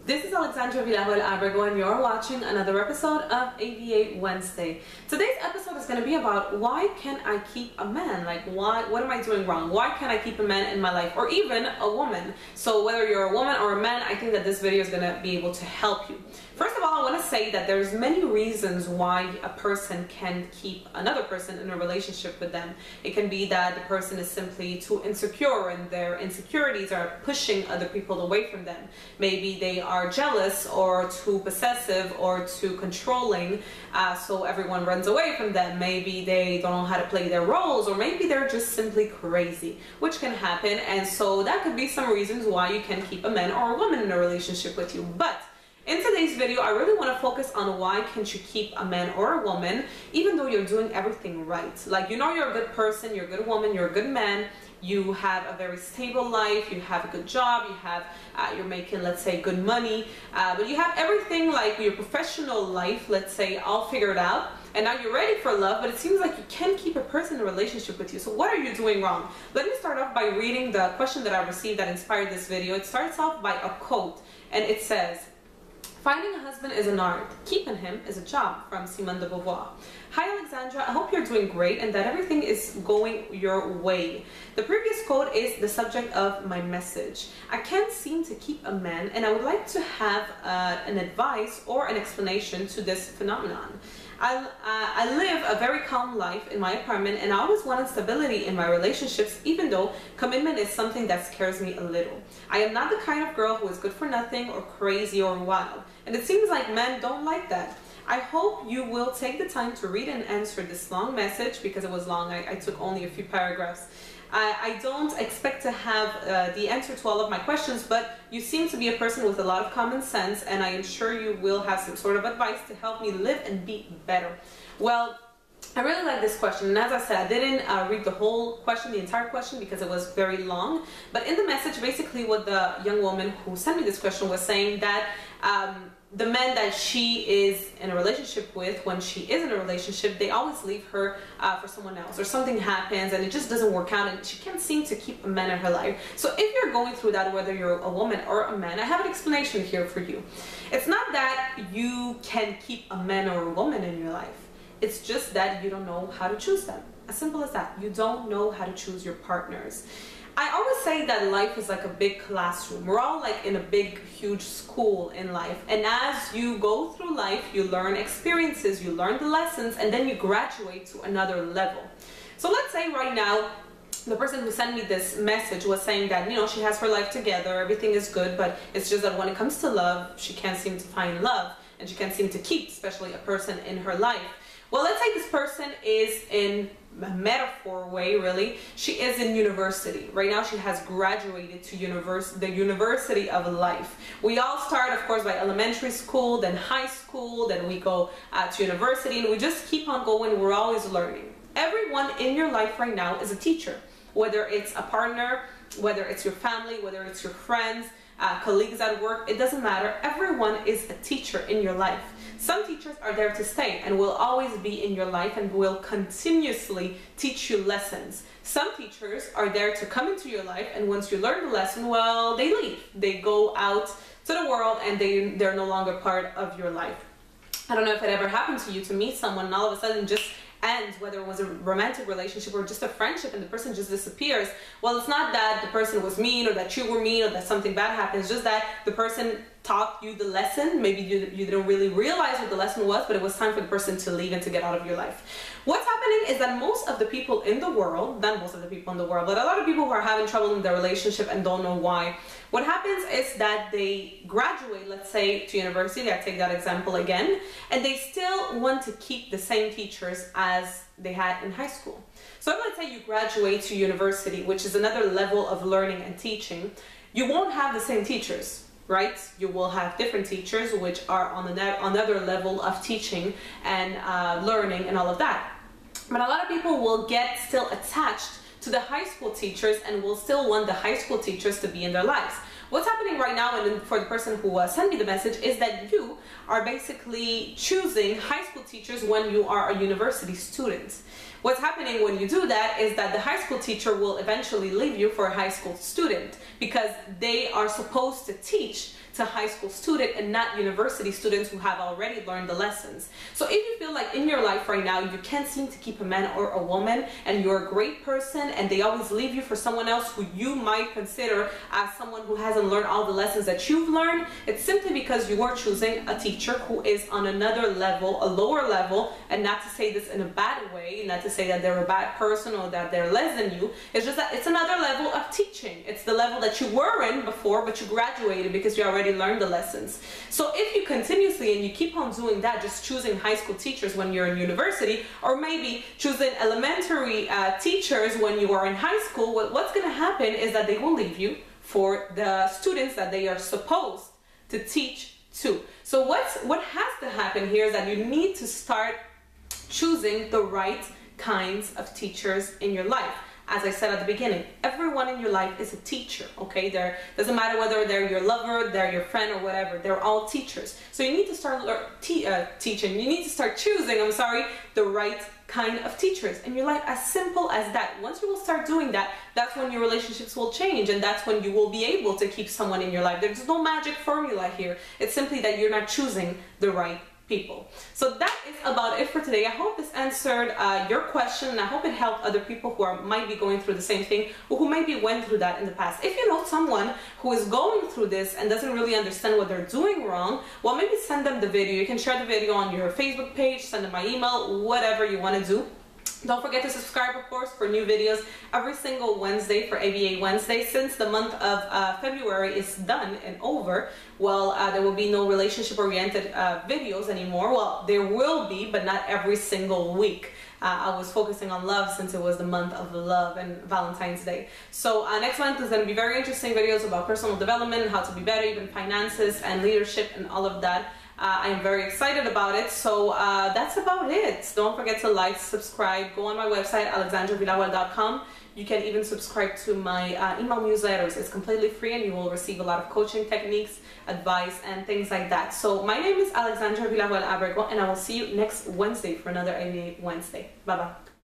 This is Alexandra Villarroel Abrego and you're watching another episode of A.V.A. Wednesday. Today's episode is going to be about why can't I keep a man? Like what am I doing wrong? Why can't I keep a man in my life, or even a woman? So whether you're a woman or a man, I think that this video is going to be able to help you. First of all, I want to say that there's many reasons why a person can keep another person in a relationship with them. It can be that the person is simply too insecure and their insecurities are pushing other people away from them. Maybe they are jealous or too possessive or too controlling, so everyone runs away from them. Maybe they don't know how to play their roles, or maybe they're just simply crazy, which can happen. And so that could be some reasons why you can keep a man or a woman in a relationship with you. But in today's video, I really want to focus on why can't you keep a man or a woman even though you're doing everything right. Like, you know, you're a good person, you're a good woman, you're a good man, you have a very stable life, you have a good job, you're making, let's say, good money, but you have everything, like your professional life, let's say, all figured out, and now you're ready for love, but it seems like you can't keep a person in a relationship with you. So what are you doing wrong? Let me start off by reading the question that I received that inspired this video. It starts off by a quote, and it says, "Finding a husband is an art. Keeping him is a job," from Simone de Beauvoir. Hi Alexandra, I hope you're doing great and that everything is going your way. The previous quote is the subject of my message. I can't seem to keep a man, and I would like to have an advice or an explanation to this phenomenon. I live a very calm life in my apartment, and I always wanted stability in my relationships, even though commitment is something that scares me a little. I am not the kind of girl who is good for nothing or crazy or wild, and it seems like men don't like that. I hope you will take the time to read and answer this long message, because it was long. I took only a few paragraphs. I don't expect to have the answer to all of my questions, but you seem to be a person with a lot of common sense, and I am sure you will have some sort of advice to help me live and be better. Well, I really like this question, and as I said, I didn't read the whole question, the entire question, because it was very long. But in the message, basically what the young woman who sent me this question was saying, that the men that she is in a relationship with, when she is in a relationship, they always leave her for someone else, or something happens and it just doesn't work out, and she can't seem to keep a man in her life. So if you're going through that, whether you're a woman or a man, I have an explanation here for you. It's not that you can keep a man or a woman in your life. It's just that you don't know how to choose them. As simple as that. You don't know how to choose your partners. I always say that life is like a big classroom. We're all like in a big, huge school in life. And as you go through life, you learn experiences, you learn the lessons, and then you graduate to another level. So let's say right now, the person who sent me this message was saying that, you know, she has her life together, everything is good, but it's just that when it comes to love, she can't seem to find love, and she can't seem to keep, especially a person in her life. Well, let's say this person is in a metaphor way, really. She is in university. Right now she has graduated to the university of life. We all start, of course, by elementary school, then high school, then we go to university, and we just keep on going. We're always learning. Everyone in your life right now is a teacher, whether it's a partner, whether it's your family, whether it's your friends, colleagues at work, it doesn't matter. Everyone is a teacher in your life. Some teachers are there to stay and will always be in your life and will continuously teach you lessons. Some teachers are there to come into your life, and once you learn the lesson, well, they leave. They go out to the world and they're no longer part of your life. I don't know if it ever happened to you to meet someone and all of a sudden just ends, whether it was a romantic relationship or just a friendship, and the person just disappears. Well, it's not that the person was mean or that you were mean or that something bad happened. It's just that the person taught you the lesson. Maybe you didn't really realize what the lesson was, but it was time for the person to leave and to get out of your life. What's happening is that most of the people in the world, not most of the people in the world, but a lot of people who are having trouble in their relationship and don't know why, what happens is that they graduate, let's say, to university, I take that example again, and they still want to keep the same teachers as they had in high school. So let's say you graduate to university, which is another level of learning and teaching, you won't have the same teachers. Right? You will have different teachers which are on another level of teaching and learning and all of that. But a lot of people will get still attached to the high school teachers and will still want the high school teachers to be in their lives. What's happening right now, and for the person who sent me the message, is that you are basically choosing high school teachers when you are a university student. What's happening when you do that is that the high school teacher will eventually leave you for a high school student, because they are supposed to teach to high school student and not university students who have already learned the lessons. So if you feel like in your life right now you can't seem to keep a man or a woman, and you're a great person and they always leave you for someone else who you might consider as someone who hasn't learned all the lessons that you've learned, it's simply because you are choosing a teacher who is on another level, a lower level. And not to say this in a bad way, not to say that they're a bad person or that they're less than you, it's just that it's another level of teaching. It's the level that you were in before, but you graduated because you already learned the lessons. So if you continuously and you keep on doing that, just choosing high school teachers when you're in university, or maybe choosing elementary teachers when you are in high school, what's going to happen is that they will leave you for the students that they are supposed to teach to. So what has to happen here is that you need to start choosing the right kinds of teachers in your life. As I said at the beginning, everyone in your life is a teacher, okay? Doesn't matter whether they're your lover, they're your friend, or whatever. They're all teachers. So you need to start teaching. You need to start choosing, the right kind of teachers in your life. As simple as that. Once you will start doing that, that's when your relationships will change, and that's when you will be able to keep someone in your life. There's no magic formula here. It's simply that you're not choosing the right people. So that is about it for today. I hope this answered your question, and I hope it helped other people who might be going through the same thing, or who maybe went through that in the past. If you know someone who is going through this and doesn't really understand what they're doing wrong, well, maybe send them the video. You can share the video on your Facebook page, send them my email, whatever you want to do. Don't forget to subscribe, of course, for new videos every single Wednesday for A.V.A. Wednesday. Since the month of February is done and over, well, there will be no relationship-oriented videos anymore. Well, there will be, but not every single week. I was focusing on love since it was the month of love and Valentine's Day. So next month is going to be very interesting videos about personal development and how to be better, even finances and leadership and all of that. I am very excited about it. So that's about it. Don't forget to like, subscribe, go on my website, alexandravillarroel.com. You can even subscribe to my email newsletters. It's completely free, and you will receive a lot of coaching techniques, advice, and things like that. So my name is Alexandra Villarroel Abrego, and I will see you next Wednesday for another A.V.A. Wednesday. Bye-bye.